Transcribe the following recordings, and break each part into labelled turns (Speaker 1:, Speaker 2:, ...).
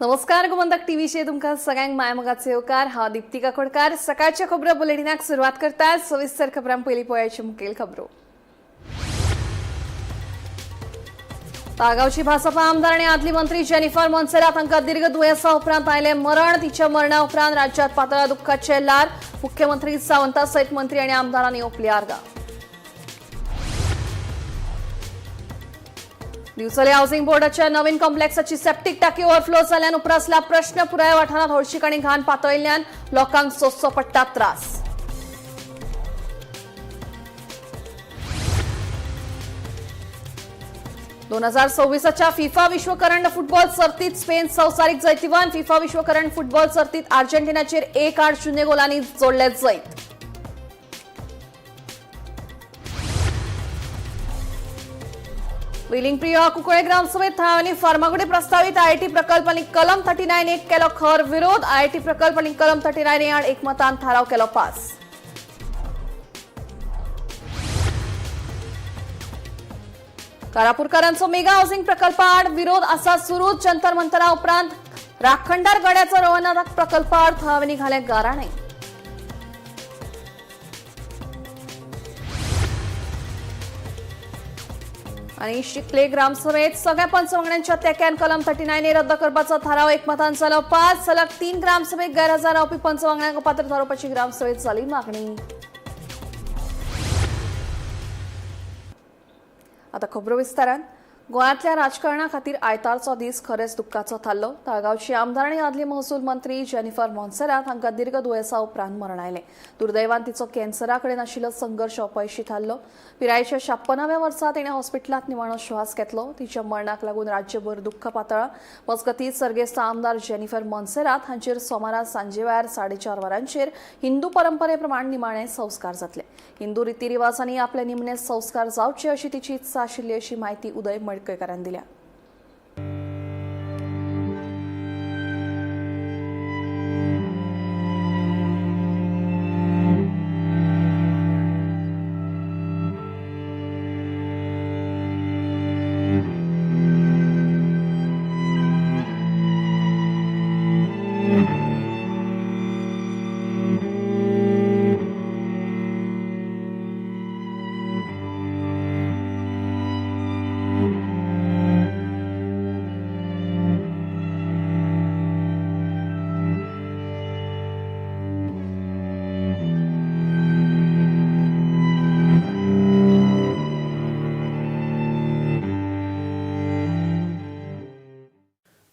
Speaker 1: नमस्कार गोमंतक टीव्हीचे तुमका सगळ्यांक मायमोगाचे येवकार। हांव दीप्ती काकोडकार। सकाळच्या खबरो बुलेटिनाक सुरवात करतात। सविस्तर खबरां पयलीं पळोवयाच्यो मुखेल खबरो। ताळगांवची भाजपा आमदार आनी आदली मंत्री जेनिफर मोन्सेरात हांकां दीर्घ दुयेंसा उपरांत आयलें मरण। तिच्या मरणा उपरांत राज्यांत पातळ दुख्खाचे ल्हार। मुख्यमंत्री सावंता सयत मंत्री आनी आमदारांनी ओपली आर्गां। दिवचले हाऊसिंग बोर्डाच्या नवीन कॉम्प्लेक्साची सेप्टिक टाकी ओव्हरफ्लो जाल्ल्यान उप्रासला प्रश्न। पुराय वाठारांत हळशीक आनी घाण पातळिल्ल्यान लोकांक सोंसचो पडटा त्रास। दोन 2026च्या फिफा विश्व करंड फुटबॉल सर्तीत स्पेन संवसारीक जैतिवान। फिफा विश्व करंड फुटबॉल सर्तीत अर्जेंटिनाचेर 1-8 गोलांनी जोडले जैत। विलिंग प्रिया कुंकळे ग्रामसभेत थाळावली फार्मागुडी प्रस्तावित आयआयटी प्रकल्प आनी कलम 39 केलो खर विरोध। आयआयटी प्रकल्प आनी कलम 39 आड एकमतान थाराव केलो पास। कारापूरकारांचो मेगा हाऊसिंग प्रकल्प आड विरोध आसा सुरू। जंतर मंतरा उपरांत राखणदार गड्याचो रवनाथ प्रकल्प आड थाळावली घाले गाराणे। आणि शिकले ग्रामसभेत सगळ्या पंचवांगड्यांच्या तेक्यान कलम 39 रद्द करपाचो थाराव एकमतान जालो पास। सलग 3 ग्रामसभेक गैरहजर रावपी पंचवांगड्यांक अपात्र थारोवपाची ग्रामसभेत जाली मागणी। आता खबरो विस्तारान। गोंयांतल्या राजकारणा खातीर आयतारचो दीस खरेच दुख्खाचो थारलो। ताळगांवची आमदार आनी आदली महसूल मंत्री जेनिफर मोन्सेरात हांकां दीर्घ दुयेंसा उपरांत मरण आयलें। दुर्दैवान तिचो कॅन्सरा कडेन आशिल्लो संघर्श अपयशी थारलो। पिरायेच्या 56व्या वर्सा तिणें हॉस्पिटलांत निमाणो श्वास घेतलो। तिच्या मरणाक लागून राज्यभर दुख्ख पातळ्ळां। मजगतीं सर्गेस्त आमदार जेनिफर मोन्सेरात हांचेर सोमारा सांजेवेळार 4:30 वरांचेर हिंदू परंपरे प्रमाण निमाणे संस्कार जातले। हिंदू रितीरिवाजांनी आपले निमणे संस्कार जावचे अशी तिची इत्सा आशिल्ली अशी माहिती उदय मडकयकारान दिल्या।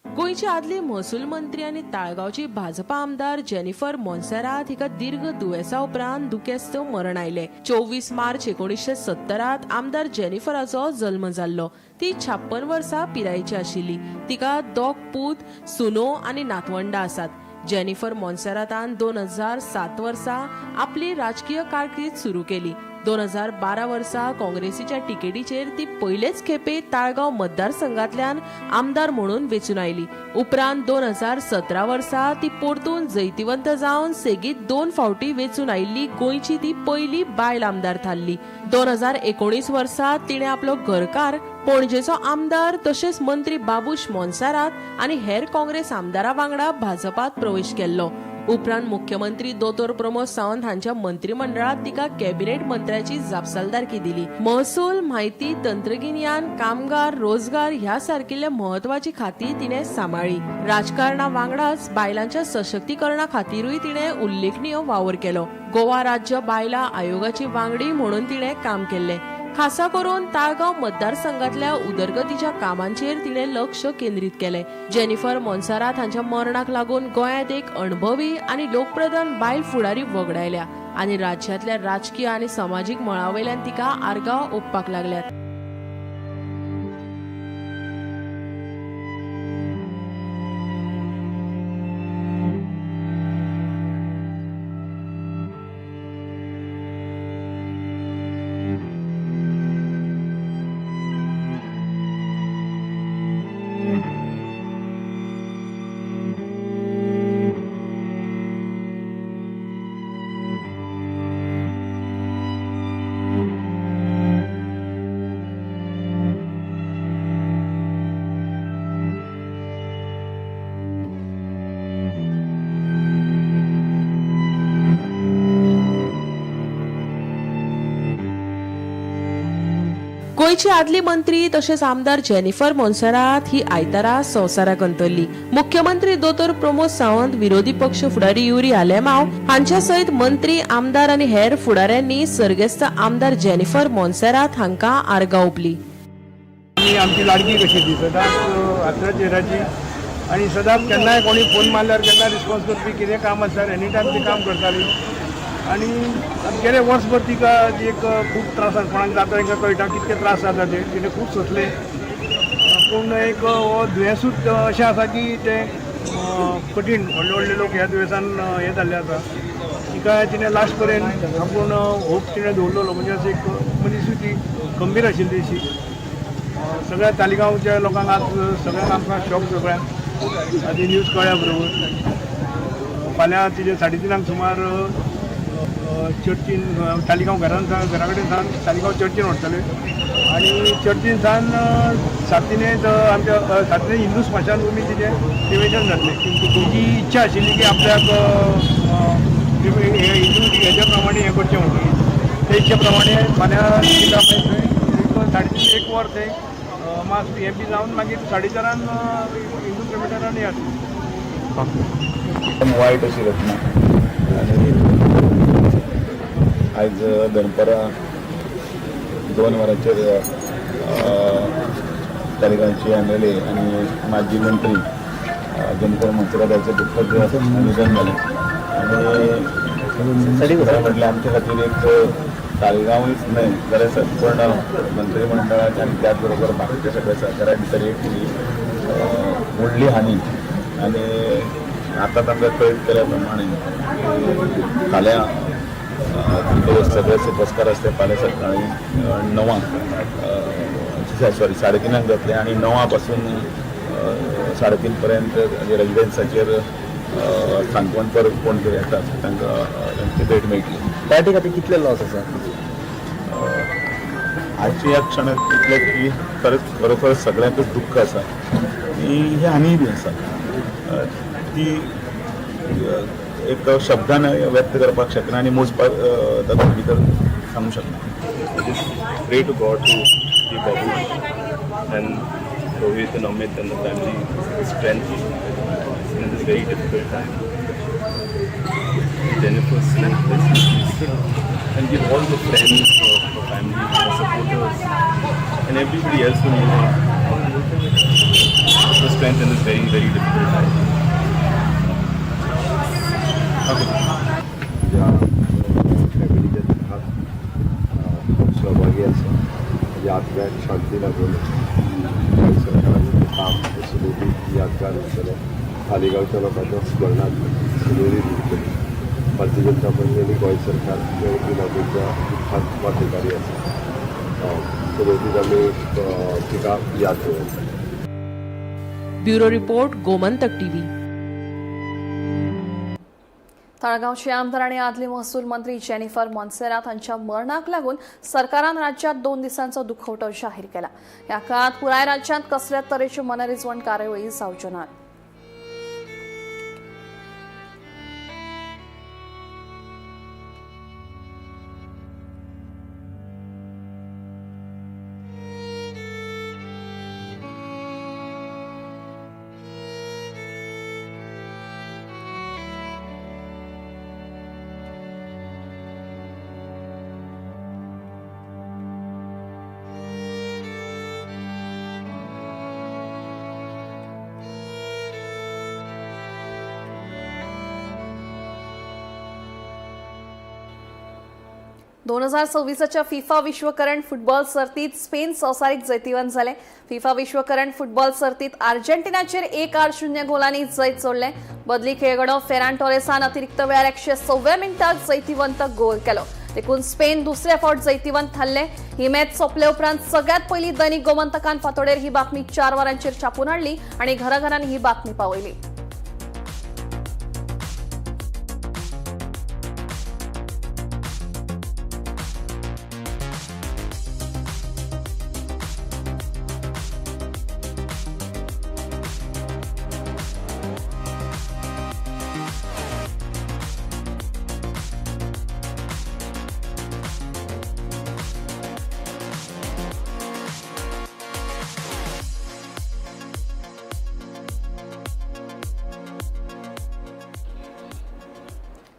Speaker 2: गोंयची आदली महसूल मंत्री आनी ताळगांवची भाजपा आमदार जेनिफर मोन्सेरात हिका दीर्घ दुयेंसा उपरांत दुखेस्त मरण आयले। 24 मार्च 1970 आमदार जेनिफराचो जल्म जाल्लो। ती 56 वर्सां पिरायेची आशिल्ली। तिका 2 पूत, सुनो आनी नातवंडां आसात। जेनिफर मोन्सेरातान 2007 वर्सा आपली राजकीय कारकीर्द सुरू केली। 2012 वर्सा काँग्रेसीच्या तिकेटीचेर ती पयलेच खेपे ताळगांव मतदारसंघातल्यान आमदार म्हणून वेंचून आयली। उपरांत 2017 वर्सा ती परतून जैतिवंत जावन सेगीत 2 फावटी वेंचून आयिल्ली गोंयची ती पयली बायल आमदार थारली। 2019 वर्सा तिणें आपलो घरकार पणजेचो आमदार तशेंच मंत्री बाबूश मोन्सेरात आनी हेर काँग्रेस आमदारां वांगडा भाजपात प्रवेश केल्लो। उपरांत मुख्यमंत्री दोतोर प्रमोद सावंत हांच्या मंत्रिमंडळात तिका कॅबिनेट मंत्र्याची जापसालदारकी दिली। महसूल, माहिती तंत्रगिन्यान, कामगार, रोजगार ह्या सारकिल्ल्या महत्वाची खाती तिणें सांबाळ्ळी। राजकारणा वांगडाच बायलांच्या सशक्तीकरणा खातीरूय तिणें उल्लेखनीय वावर केलो। गोवा राज्य बायलां आयोगाची वांगडी म्हणून तिणें काम केल्लें। खासा करून ताळगांव मतदारसंघातल्या उदरगतीच्या कामांचेर तिणें लक्ष केंद्रीत केलें। जेनिफर मोन्सेरात हांच्या मरणाक लागून गोंयांत एक अणभवी आनी लोकप्रधान बायल फुडारी वगडायल्या आनी राज्यांतल्या राजकीय आनी समाजीक मळावयल्यान तिका आर्गां ओंपपाक लागल्यात। गोयची आदली मंत्री तशेंच आमदार जेनिफर मोन्सेरात ही आयतारा संवसाराक अंतरली. मुख्यमंत्री दोतोर प्रमोद सावंत, विरोधी पक्ष फुडारी युरी आलेमाव हांच्या सयत मंत्री, आमदार आनी हेर फुडाऱ्यांनी सर्गेस्त आमदार जेनिफर मोन्सेरात हांकां आर्गां ओंपली.
Speaker 3: आमची लाडकी कशी ती सदांच हातल्या चेहऱ्याची आणि सदांच केन्नाय कोणी फोन मारल्यार केन्ना रिस्पॉन्स करपी कितें काम आसल्यार एनी टायम ती काम करताली आणि गेले वर्सभर तिका एक खूब त्रास कोणाक जाता तांकां कळटा कितके त्रास जाता ते तिणें खूब सोंसले. पूण एक हो दुयेंसूच अशें आसा की तें कठीण व्हडले व्हडले लोक ह्या दुयेंसान हे जाल्ले आसा. तिका तिणें लास्ट पर्यंत आपूण होप तिणें दवरलेलो म्हणजे अशी एक मनीसूच ती गंभीर आशिल्ली अशी. सगळ्या तालिगांवच्या लोकांक आज सगळ्यांक आमकां शॉक सगळ्यांक आदी न्यूज कळ्ळ्या बरोबर. फाल्यां तिजे 3:30 सुमार चर्चीन तालिगांव घरा कडेन सावन तालिगांव चर्चीन व्हरतले आनी चर्चीन सावन 7:30 आमच्या 7:30 हिंदू स्मशानभूमी तिचें निवेदन जातलें. तिची इच्छा आशिल्ली की आपल्याक हिंदू हेच्या प्रमाणे हें करचें म्हणून ते इच्छे प्रमाणे फाल्यां तिका थंय 3:30 एक वर थंय मास PMP जावन मागीर 4:30 हिंदू क्रिमेटरान येता.
Speaker 4: वायट अशी घटना आनी आयज दनपारां 2 वरांचेर तालिगांवची MLA आनी माजी मंत्री जेनिफर मोन्सेरात हांचें दुख्खद निधन जालें. आनी म्हटल्यार आमचे खातीर एक तालिगांवूच न्हय जाल्यार संपूर्ण मंत्रिमंडळाचे आनी त्याच बरोबर बाकीच्या सगळ्या सरकारा भितर एक व्हडली हानी. आनी आतां तांकां कळीत केल्या प्रमाणे फाल्यां तिचे सगळे सुपस्कार आसले फाल्यां सकाळीं 9 सॉरी 3:30 जातले आनी 9 पासून 3:30 पर्यंत रेजिडेन्साचेर सांकवानपर कोण तरी येतात तांकां तांची भेट मेळटली.
Speaker 5: पार्टी खातीर कितले लॉस आसा?
Speaker 4: आजच्या ह्या क्षणाक इतलें की खरोखर सगळ्यांकच दुख्ख आसा आनी ही हानी बी आसा ती एक शब्दान व्यक्त करपाक शकना आनी मोजपाक तातूंत भितर सांगूं शकना.
Speaker 6: Pray to God to give Babu and Rohit and Amit and the family strength in this very difficult time. Jennifer's strength and give all the friends, the family, the supporters and everybody else who needs the strength in this very, very difficult time.
Speaker 4: ज्या फॅमिलीच्या दुखात सहभागी आसा यादगार शांती लागून गोंय सरकाराचें काम सुरळीत यादगार उरतलें. तालिगांवच्या लोकांच्या स्मरणांत सुरळीत उरतली. भारतीय जनता पार्टी आनी गोंय सरकार हे लागूनच्या दुखांत वांटेकारी आसा. सुरळीत आमी तिका याद दवरतले.
Speaker 2: Bureau report, Gomantak TV.
Speaker 1: ताळगावचे आमदार आणि आदली महसूल मंत्री जेनिफर मोन्सेरात हांच्या मरणाक लागून सरकारान राज्यात 2 दिसांचो दुखवटो जाहीर केला. ह्या काळात पुराय राज्यात कसल्याच तरेच्यो मनरिजवण कार्यावळी जावच्यो नात. दोन 2026च्या फिफा विश्वकरंड फुटबॉल सर्तीत स्पेन संवसारीक जैतिवंत जाले. फिफा विश्वकरंड फुटबॉल सर्तीत अर्जेंटिनाचेर 1-0 गोलांनी जैत जोडले. बदली खेळगडो फेरान टोरेसान अतिरिक्त वेळार 106व्या मिनटात जैतिवंत गोल केलो. देखून स्पेन दुसरे फावट जैतिवंत थारले. ही मॅच सोंपले उपरांत सगळ्यात पयली दैनिक गोमंतकान फातोडेर ही बातमी 4 वरांचेर छापून हाडली आणि घराघरांनी ही बातमी पावयली.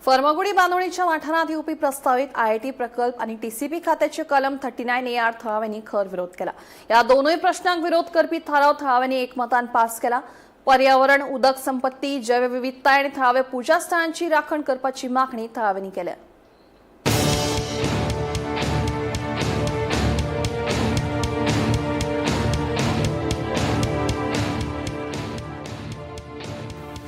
Speaker 1: फर्मागुडी बांदोडीच्या वाठारात येवपी प्रस्तावित आयआयटी प्रकल्प आणि टीसीपी खात्याचे कलम 39A थळाव्यांनी खर विरोध केला. या दोनूय प्रश्नांक विरोध करपी थाराव थळाव्यांनी एकमतान पास केला. पर्यावरण, उदक संपत्ती, जैवविविधताय आणि थळावे पुजा स्थळांची राखण करपाची मागणी थळाव्यांनी केल्या.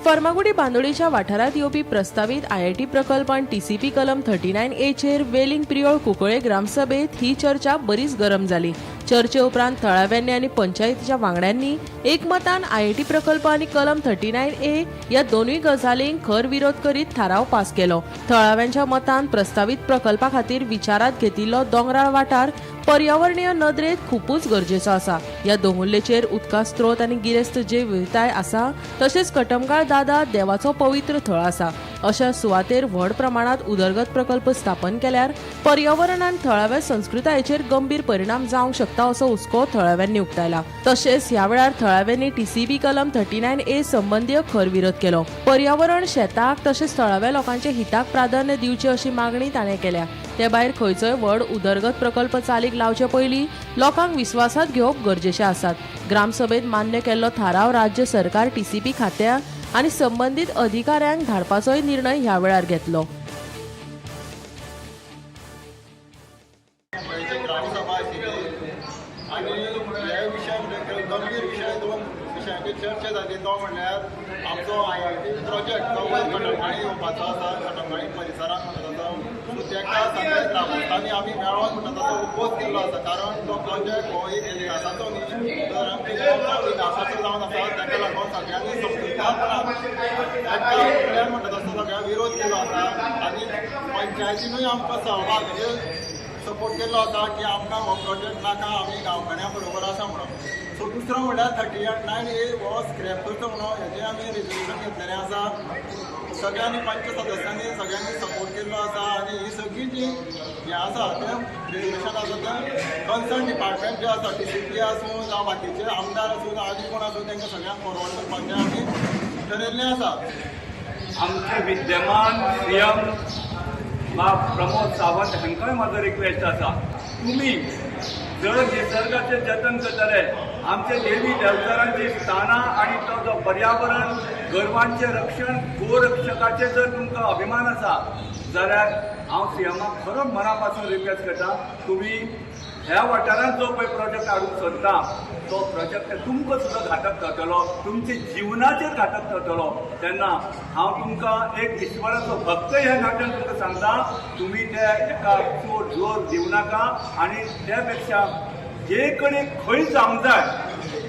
Speaker 2: फर्मागुडी बांदोडीच्या वाठारात येवपी प्रस्तावित आयआयटी प्रकल्प आणि टीसीपी कलम 39A चेर वेलिंग प्रियोळ कुंकळे ग्रामसभेत ही चर्चा बरीच गरम जाली. चर्चे उपरांत थळाव्यांनी आणि पंचायतीच्या वांगड्यांनी एकमतान आयआयटी प्रकल्प आणि कलम 39A या दोनूय गजालींक खर विरोध करीत थाराव पास केलो. थळाव्यांच्या मतान प्रस्तावित प्रकल्पा खातीर विचारात घेतिल्लो दोंगराळ वाठार पर्यावरणीय नदरेत खूपच गरजेचो आसा. ह्या दोंगुल्लेचेर उदका स्त्रोत आनी गिरेस्त जैवविविधताय आसा. तशेंच कटमगाळ दादा देवाचो पवित्र थळ आसा. अशा सुवातेर व्हड प्रमाणात उदरगत प्रकल्प स्थापन केल्यार पर्यावरण आनी थळाव्या संस्कृतायेचेर गंभीर परिणाम जावंक शकता असो हुस्को थळाव्यांनी उक्तायला. तशेंच ह्या वेळार थळाव्यांनी टीसीबी कलम 39A संबंधीय खर विरोध केलो. पर्यावरण, शेताक तशेंच थळाव्या लोकांच्या हिताक प्राधान्य दिवचे अशी मागणी ताणें केल्या. ते भायर खंयचोय व्हड उदरगत प्रकल्प चालीक लावचे पयलीं लोकांक विश्वासात घेवप गरजेचे आसात. ग्रामसभेत मान्य केल्लो थाराव राज्य सरकार टीसीपी खात्या आनी संबंधीत अधिकाऱ्यांक धाडपाचोय निर्णय ह्या वेळार घेतलो.
Speaker 5: ग्रामसभा आशिल्ली आनी ह्या विशयान गंभीर विशय दोन विशयांचेर चर्चा जाली. तो म्हणल्यार आमचो आयआयटी प्रोजेक्ट तो कटमगाळी येवपाचो आसा, कटमगाळी परिसरांत म्हणटा तो. सो तेका सगळ्या ग्रामस्थांनी आमी मेळोन म्हणटा तो उपोज केल्लो आसा. कारण तो प्रोजेक्ट हो एक इतिहासाचो न्ही, तर आमच्या गोंयचो इतिहासाचो जावन आसा. ताका लागून सगळ्यांनी समजुतदारपणान ताका म्हणटा तसो सगळ्या विरोध केलो आसा. आनी पंचायतीनूय आमकां सहभाग म्हणजे सपोर्ट केल्लो आसा की आमकां हो प्रोजेक्ट नाका, आमी गांवकऱ्यां बरोबर आसा म्हणून. सो दुसरो म्हणल्यार 39A हो स्क्रॅप करचो म्हणून हेजें आमी रेजोल्युशन घेतलेलें आसा. सगळ्यांनी पंच सदस्यांनी सगळ्यांनी सपोर्ट केल्लो आसा. आनी ही सगळी जी हें आसा तें रेजोल्युशन आसा तें कन्सर्न डिपार्टमेंट जे आसा, टीसीपी आसूं जावं बाकीचे आमदार आसूं आनी कोण आसूं तांकां सगळ्यांक फॉरवर्ड करपाचें आमी ठरयल्लें आसा.
Speaker 7: आमचे विद्यमान सीएम प्रमोद सावंत हांकांय म्हाजो रिक्वेस्ट आसा, तुमी जर निसर्गाचें जतन करतले, आमचे देवी देवचारांची स्थानां आनी तो जो पर्यावरण गोरवांचें रक्षण, गोरक्षकाचेर जर तुमकां अभिमान आसा जाल्यार हांव सीएमाक खरो मना पासून रिक्वेस्ट करता, तुमी ह्या वाठारांत जो पळय प्रोजेक्ट हाडूंक सोदता तो प्रोजेक्ट तुमकां सुद्दां घातक थारतलो, तुमच्या जिवनाचेर घातक थारतलो. तेन्ना हांव तुमकां एक ईश्वराचो भक्त ह्या नात्यान तुमकां सांगता, तुमी ते एका चड जोर दिवं नाका. आनी त्या पेक्षा जे कडेन खंय जावंक जाय,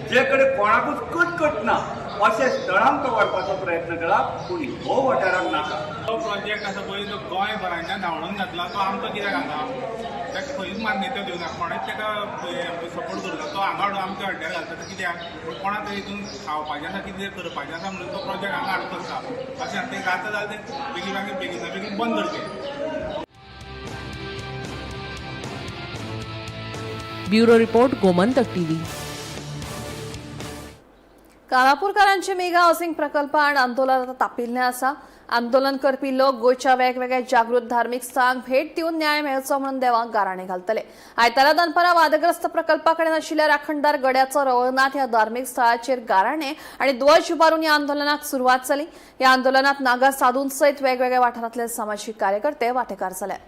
Speaker 7: जे कडेन कोणाकूच कटकट ना अशें स्थळांक तो व्हरपाचो प्रयत्न करा, पूण हो वाठाराक नाका.
Speaker 8: तो प्रोजेक्ट आसा पळय तो गोंयभरांतल्यान धांवडोन घातला, तो आमकां कित्याक हांगा ताका खंयच मान्यता दिवना, कोणेच ताका सपोर्ट करूना. तो हांगा हाडून आमच्या हड्ड्यार घालता तो कित्याक कोणा तरी हितून खावपाचें आसा, कितें करपाचें आसा म्हणून तो प्रोजेक्ट हांगा हाडून करता. अशें तें जाता जाल्यार तें बेगीन बंद करचें.
Speaker 2: Bureau report, Gomantak TV.
Speaker 1: कानापूरकारांचे मेगा हाऊसिंग प्रकल्प आणि आंदोलनात तापिल्ले आसा. आंदोलन करपी लोक गोंयच्या वेगवेगळ्या जागृत धार्मिक स्थळांक भेट दिवन न्याय मेळचो म्हणून देवाक गाराणें घालतले. आयतारा दनपारा वादग्रस्त प्रकल्पा कडेन आशिल्ल्या राखणदार गड्याचो रवळनाथ ह्या धार्मिक स्थळाचेर गाराणें आणि ध्वज उबारून ह्या आंदोलनाक सुरवात जाली. ह्या आंदोलनात नागा साधूंसयत वेगवेगळ्या वाठारांतले सामाजीक कार्यकर्ते वांटेकार जाले.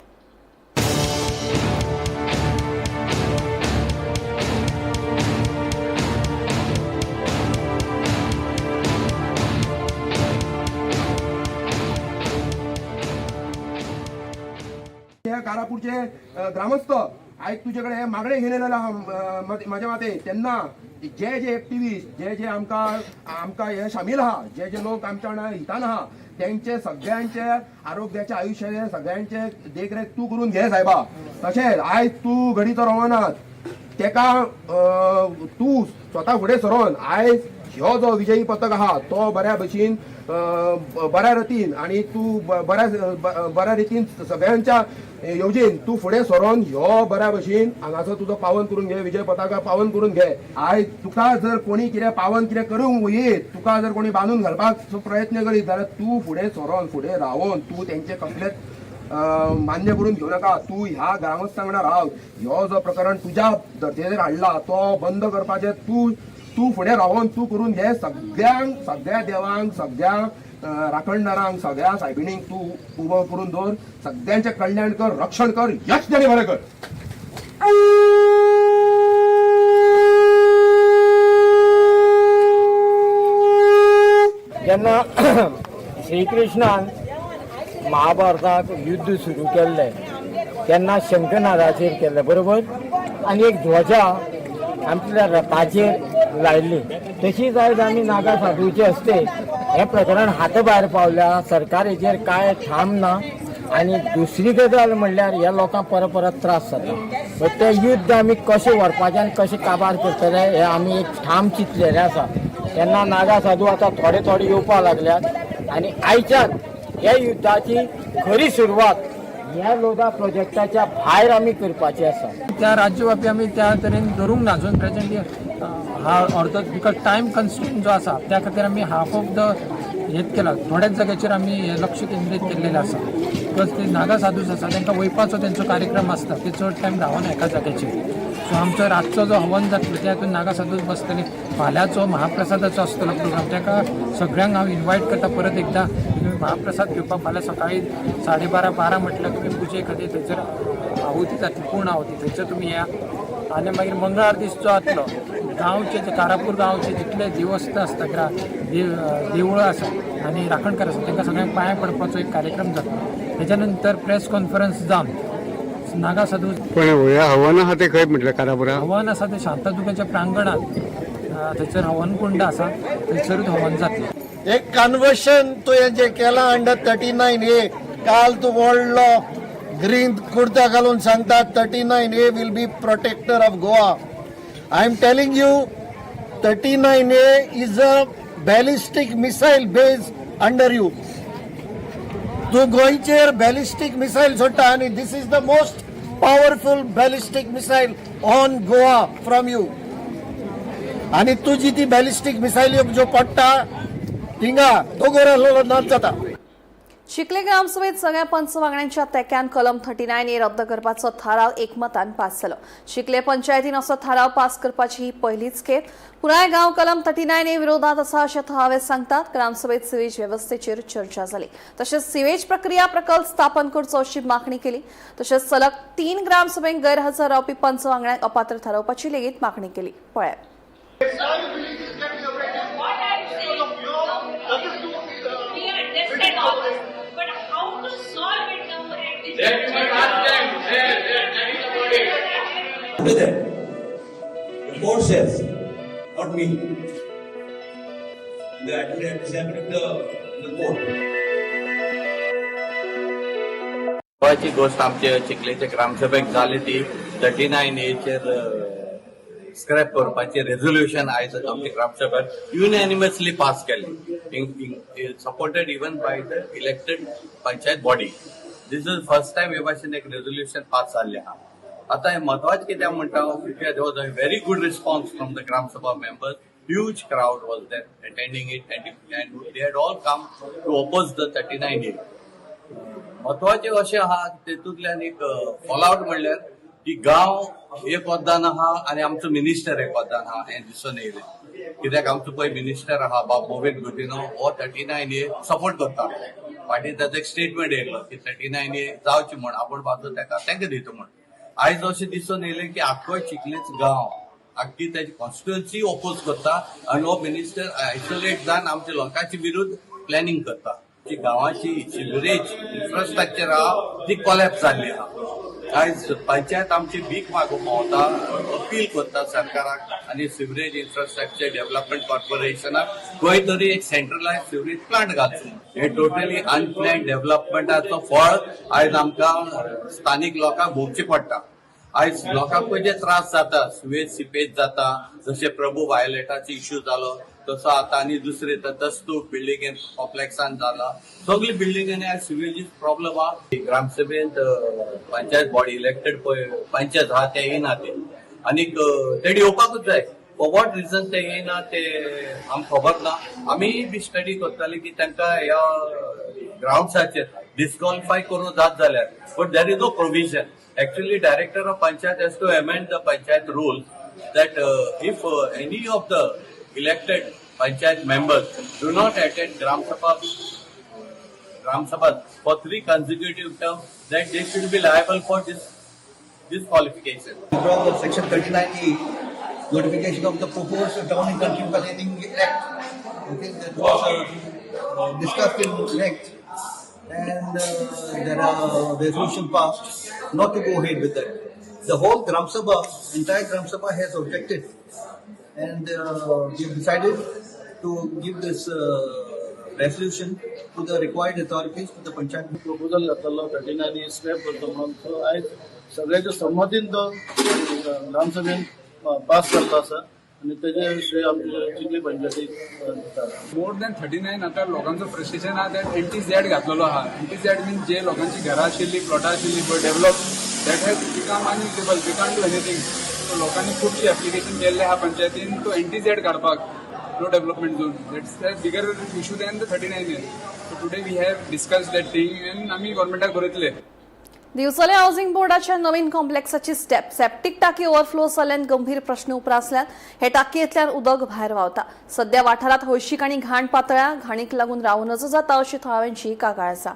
Speaker 9: त्या कारापूरचे ग्रामस्थ आयज तुजे कडेन मागणे घेवन येयलेले आहा म्हाज्या माते. तेन्ना जे जे एक्टिविस्ट जे आमकां हे शामील आहा, जे लोक आमच्या वांगडा हितान आहा, तेंचे सगळ्यांचे आरोग्याचे आयुश्याचे सगळ्यांचे देखरेख तूं करून घे सायबा. तशेंच आयज तूं घडीचो रवनाथ तेका तूं स्वता फुडें सरोन आयज ह्यो जो विजयी पथक आहा तो बऱ्या भशेन बऱ्या रितीन आणि तू बऱ्या रितीन सगळ्यांच्या येवजेन तू फुडें सरोन ह्यो बऱ्या भशेन हांगासर तुजो पावन करून घे, विजय पताका पावन करून घे. आयज तुका जर कोणी कितें पावन कितें करूंक वयत, तुका जर कोणी बांदून घालपाक प्रयत्न करीत जाल्यार तू फुडें सरोन फुडें रावून तू तेंचे कसलेच मान्य करून घेऊ नका. तू ह्या ग्रामस्थ वांगडा राव. ह्यो जो प्रकरण तुज्या धर्तेचेर हाडला तो बंद करपाचें तू फुडें रावून तू करून घे. सगळ्या देवांक, सगळ्या राखणदारांक, सगळ्या सायबिणींक तू उबो करून दवर. सगळ्यांचे कल्याण कर, रक्षण कर, यश देणे बरें कर.
Speaker 10: जेन्ना श्रीकृष्णान महाभारताक युद्ध सुरू केल्लें तेन्ना शंखनादाचेर केल्लें बरोबर, आनी एक ध्वजा आमच्या रथाचेर लायल्ली. तशीच आयज आमी नागा साधूचे हस्ते हें प्रकरण हाता भायर पावल्या. सरकार हेचेर कांय ठाम ना. आनी दुसरी गजाल म्हणल्यार ह्या लोकांक परत त्रास जाता. तें युद्ध आमी कशें व्हरपाचें आनी कशें काबार करतले हें आमी एक ठाम चिंतलेलें आसा. तेन्ना नागा साधू आतां थोडे येवपाक लागल्यात आनी आयच्यान ह्या युद्धाची खरी सुरवात ह्या लोधा प्रोजेक्टाच्या भायर आमी करपाची आसा.
Speaker 11: त्या राज्यव्यापी आमी त्या तरेन धरूंक ना. जो प्रेझेंटली हा अर्थ बिकॉज टायम कन्स्ट्रेंट जो आसा त्या खातीर आमी हाफ ऑफ द हेत केला. थोड्याच जाग्याचेर आमी हे लक्ष केंद्रीत केल्लेलें आसा. बिकॉज ते नागा साधूस आसा तांकां वयपाचो तेंचो कार्यक्रम आसता, ते चड टायम रावना एका जाग्याचेर. सो आमचो रातचो जो हवन जातलो त्या हातून नागा साधूच बसतले. फाल्यांचो महाप्रसादाचो आसतलो प्रोग्राम, ताका सगळ्यांक हांव इन्वायट करता परत एकदां. तुम्ही महाप्रसाद घेवपाक फाल्यां सकाळी 12:30 म्हटल्यार तुमी पुजे खातीर थंयसर आहुती जातली, पूर्ण आहुती थंयसर तुमी या. आनी मागीर मंगळ आरतीचो जातलो. गांवचे जे कारापूर गांवचे जितले देवस्थ आसता, देवळां आसा आनी राखणकार आसा तांकां सगळ्यांक पांया पडपाचो एक कार्यक्रम जातलो. तेच्या नंतर प्रेस कॉन्फरन्स जावन नागा साधू
Speaker 3: हवन आहा ते खंय म्हटलें कारापुरा
Speaker 11: हवन आसा ते शांतादुर्गाच्या प्रांगणात थंयसर हवन कुंड आसा, थंयसरूच हवन जातलें.
Speaker 5: एक कन्वर्शन तुवें जें केलां अंडर 39A, काल तूं व्हडलो ग्रीन कुर्ता घालून सांगता 39A will be protector of Goa. I am telling you 39A is a ballistic missile base under you. तूं गोंयचेर बॅलिस्टीक मिसायल सोडटा आनी this is the most powerful ballistic missile on Goa from you. आनी तुजी ती बॅलिस्टीक मिसायल ज्यो पडटा थिंगा दोगोर आसलो नाच जाता.
Speaker 1: चिखले ग्रामसभेत सगळ्या पंचवांगड्यांच्या तेक्यान कलम 39A रद्द करपाचो थाराव एकमतान पास जालो. चिखले पंचायतीन असो थाराव पास करपाची ही पहिलीच खेप. पुराय गांव कलम 39A विरोधात आसा अशें थळावे सांगतात. ग्रामसभेत सिवेज वेवस्थेचेर चर्चा जाली. तशेंच सिवेज प्रक्रिया प्रकल्प स्थापन करचो अशी मागणी केली. तशेंच सलग 3 ग्रामसभेक गैरहजर रावपी पंचवांगड्यांक अपात्र थारावपाची लेगीत मागणी केली. पळयात.
Speaker 12: The court says, not me. The court.
Speaker 7: गोवाची गोष्ट आमचे चिखलेचे ग्रामसभेक जाली ती 39A स्क्रॅप करपाची रेझोल्युशन आयज आमच्या ग्रामसभेत युनॅनिमसली पास केली, supported even by the elected panchayat body. This is first time हे भाशेन एक रेझोल्युशन पास जाल्ले आहा. आता हे महत्वाचे कितें म्हणटा, there was a very good response from the gram sabha members. Huge crowd was there attending it, and they had all come to oppose the 39A. महत्वाचे अशें आहा तेतूंतल्यान एक फॉलोआउट म्हणल्यार की गांव एक वदान आहा आनी आमचो मिनिस्टर एक वदान आहा हें दिसून येयलें. कित्याक आमचो पळय मिनिस्टर आहा बाब मोहित गुदिनो हो 39A सपोर्ट करता. फाटीं ताचो एक स्टेटमेंट येयलो की 39A जावची म्हण आपण बाजू तांकां दिता म्हण. आयज अशें दिसून येयलें की आख्खो चिखलेच गांव आख्खी त्याची कॉन्स्टिट्युएन्सी ओपोज करता आनी हो मिनिस्टर आयसोलेट जावन आमच्या लोकांचे विरुद्ध प्लॅनिंग करता. जी गांवाची सिवरेज इन्फ्रास्ट्रक्चर आहा ती कोलॅप्स जाल्ली आहा. आयज पंचायत आमची भीक मागूंक पावता, अपील करता सरकाराक आनी सिवरेज इन्फ्रास्ट्रक्चर डेव्हलपमेंट कॉर्पोरेशनाक खंय तरी एक सेंट्रलायज सिवरेज प्लांट घालचो. हे टोटली अनप्लॅन्ड डेव्हलपमेंटाचो फळ आयज आमकां स्थानीक लोकांक भोगचें पडटा. आयज लोकांक जे त्रास जाता, सुवेज सिपेज जाता, जशे प्रभू वायोलेटाचो इश्यू जालो, तसो आतां आनी दुसरे तस्तूक बिल्डिंग कॉम्प्लेक्सान जाला सगळी बिल्डिंगांनी आज सिवेजीस प्रॉब्लेम आहा ग्रामसभेंत पंचायत बॉडी इलेक्टेड पळय पंचायत आहा ते येना ते आनीक तेडी येवपाकूच जाय फॉर वॉट रिझन ते येना ते आमकां खबर ना आमी बी स्टडी करताले की तांकां ह्या ग्राउंड्साचेर डिस्क्वॉलिफाय करून जात जाल्यार but there is no provision actually director of panchayat has to amend the panchayat rules that if any of the elected panchayat members do not attend Gram Sabha for 3 consecutive terms, then they should be liable for this qualification.
Speaker 5: Withdrawal of Section 39E, notification of the proposed Town and Country Planning Act. Okay, that was discussed in length, and there are resolution passed not to go ahead with that. The whole Gram Sabha, entire Gram Sabha has objected, and we have decided to give this resolution to the required authorities, to the panchayat.
Speaker 3: Proposal घातलो 39 scrap करतो म्हणून तो आयज सगळ्याच्या संमतीन तो ग्रामसभेन pass जाल्लो आसा आणि तेजे विशयी आमचे चिखली पंचायतीक
Speaker 8: मोर दॅन 39 आता लोकांचं फ्रस्ट्रेशन आहा दॅट एंटी झॅड घातलेलो आहा एंटी झॅड मीन्स जे लोकांची घरां आशिल्ली प्लॉटां आशिल्ली पळय develop that has become unusable we can't do anything so लोकांनी खूबशी एप्लिकेशन केल्ले आहा पंचायतीन टू एंटी झॅड काडपाक no development zone that's bigger issue than the 39 years so today we have discuss that thing and आमी गव्हर्मेंटाक बरयतले
Speaker 1: दिवचले housing बोर्डाच्या नवीन कॉम्प्लेक्साची septic टाकी ओव्हरफ्लो जाल्ल्यान गंभीर प्रश्न उप्रासल्यात हे टाकयेंतल्यान उदक भायर व्हांवता सध्या वाठारांत हळशीक आनी घाण पातळ्या घाणीक लागून राव नजो जाता अशी थळाव्यांची कागाळ आसा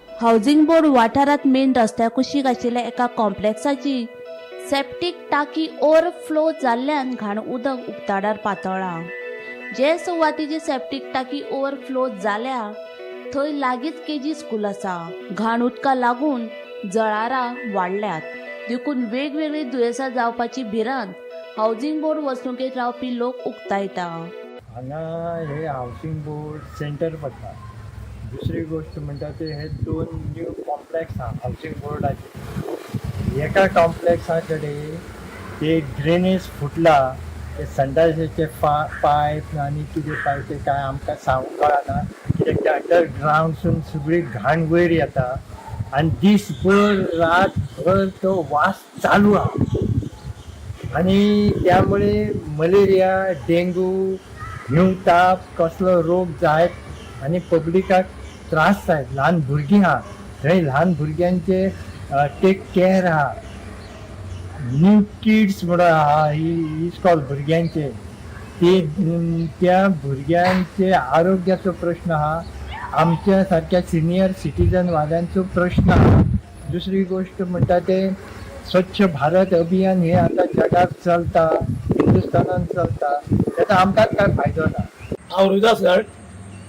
Speaker 13: हाऊसिंग बोर्ड वाठारांत मेन रस्त्या कुशीक आशिल्ल्या एका कॉम्प्लेक्साची सेप्टिक टाकी ओव्हरफ्लो जाल्ल्यान घाण उदक उक्ताडार पातळ्ळा जे सुवातीची सेप्टिक टाकी ओव्हरफ्लो जाल्या थंय लागींच केजी स्कूल आसा घाण उदका लागून जळारां वाडल्यात देखून वेगवेगळी दुयेंसां जावपाची भिरांत हाऊसिंग बोर्ड वसणुकेत रावपी लोक उक्तायता
Speaker 10: हांगा हे हाऊसिंग बोर्ड सेंटर पडटा दुसरी गोष्ट म्हणटा ते हे 2 न्यू कॉम्प्लेक्स आहा हाऊसिंग बोर्डाचे एका कॉम्प्लेक्सा कडेन ते ड्रेनेज फुटला ते संडासाचे पायप आनी कितें पायप ते काय आमकां सांगूंक कळना कित्याक ते अंडरग्रावंडसून सगळी घाण वयर येता आनी दीसभर रातभर तो वास चालू आहा आनी त्यामुळे मलेरिया डेंगू न्यू ताप कसलो रोग जायत आनी पब्लिकाक त्रास जायत ल्हान भुरगीं आहा थंय ल्हान भुरग्यांचे टेक केअर आहा न्यू किड्स म्हणून आहा ही इस्कॉल भुरग्यांचे त्या भुरग्यांचे आरोग्याचो प्रश्न आहा आमच्या सारक्या सिनियर सिटीजन वाल्यांचो प्रश्न आहा दुसरी गोष्ट म्हणटा ते स्वच्छ भारत अभियान हे आता जगात चलता हिंदुस्थानात चलता त्याचा आमकां काय फायदो ना
Speaker 11: हांव रोहिदास घाट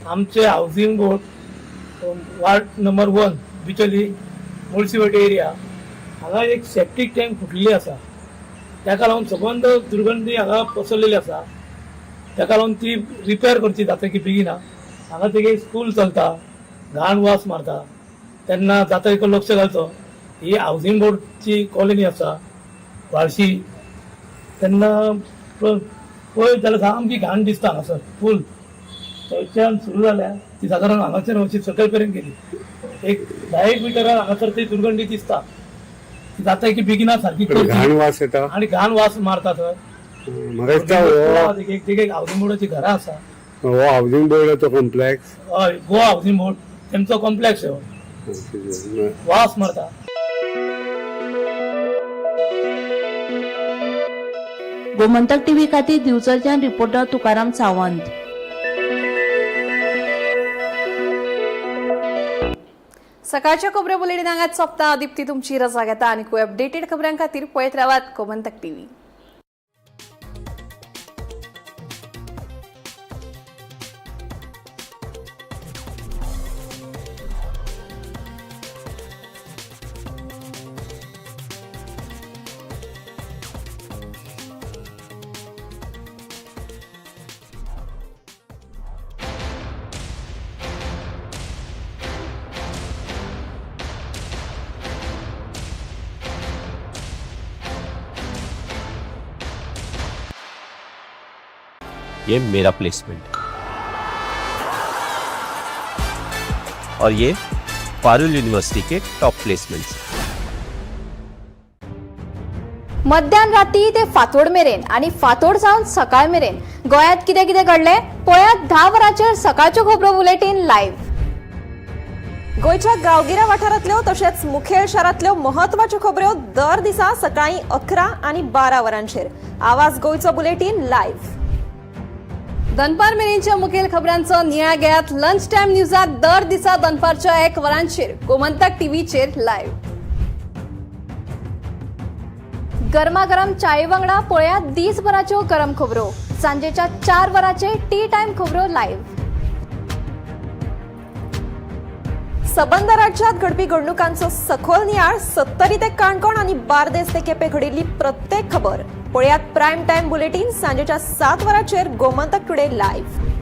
Speaker 11: आमचे housing board ward number 1 Bicholim मुळशीवटी एरिया हांगा एक सेप्टीक टँक फुटलेली आसा ताका लागून सबंद दुर्गंधी हांगा पसरलेली आसा ताका लागून ती रिपेर करची जाता की बेगिना हांगा तेगे स्कूल चलता घाण वास मारता तेन्ना जाता एक लक्ष घालचो ही हाऊसिंग बोर्डची कॉलनी आसा वाळशी तेन्ना पळयत जाल्यार सामकी घाण दिसता हांगासर फूल थंयच्यान सुरू जाल्या ती सादारण हांगाच्यान अशी सकयल पर्यंत गेली एक 10 मिटरार हांगासर ती दुर्गंधी दिसता ती जाता की बेगिना सारकी
Speaker 3: घाण वास येता
Speaker 11: आणि घाण वास मारता थंय एक हाऊसिंग बोर्डाची घरां आसा
Speaker 3: हो हाऊसिंग बोर्डाचो कॉम्प्लेक्स
Speaker 11: हय गोवा हाऊसिंग बोर्ड तेंचो कॉम्प्लेक्स हो वास मारता
Speaker 13: गोमंतक टीव्ही खातीर दिवचलच्यान रिपोर्टर तुकाराम सावंत
Speaker 1: सकाळच्या खबऱ्या बुलेटिनांत सोंपता दिप्ती तुमची रजा घेता आनी अपडेटेड खबरां खातीर पळयत रावात गोमंतक टीव्ही.
Speaker 14: ये मेरा प्लेसमेंट और ये पारुल यूनिवर्सिटी के टॉप प्लेसमेंट्स.
Speaker 1: मध्यान राती ते फातोड मेरेन आणि फातोड जावन सकाळ मेरेन गोंयांत कितें कितें घडलें पळयात 10 वरांचेर सकाळच्यो खबरो बुलेटिन लायव्ह. गोंयच्या गांवगिऱ्या वाठारांतल्यो तशेंच मुखेल शारांतल्यो म्हत्वाच्यो खबरो दर दिसा सकाळीं 11 आनी 12 वरांचेर. आवाज गोंयचो बुलेटिन लायव्ह. दनपार मेरेनच्या मुखेल खबरांचो नियाळ घेयात लंच टायम न्यूजात दर दिसा दनपारच्या 1 वरांचेर गोमंतक टीव्हीचेर लायव्ह. गरमागरम चाये वांगडा पळयात दिसभराच्यो गरम खबरो. सांजेच्या 4 वरांचे टी टायम खबरो लायव्ह. सबंद राज्यात घडपी घडणुकांचो सखोल नियाळ 70 ते काणकोण आणि बार्देस ते केपें घडिल्ली प्रत्येक खबर पळयात प्रायम टायम बुलेटिन सांजेच्या 7 वरांचेर गोमंतक टुडे लायव्ह.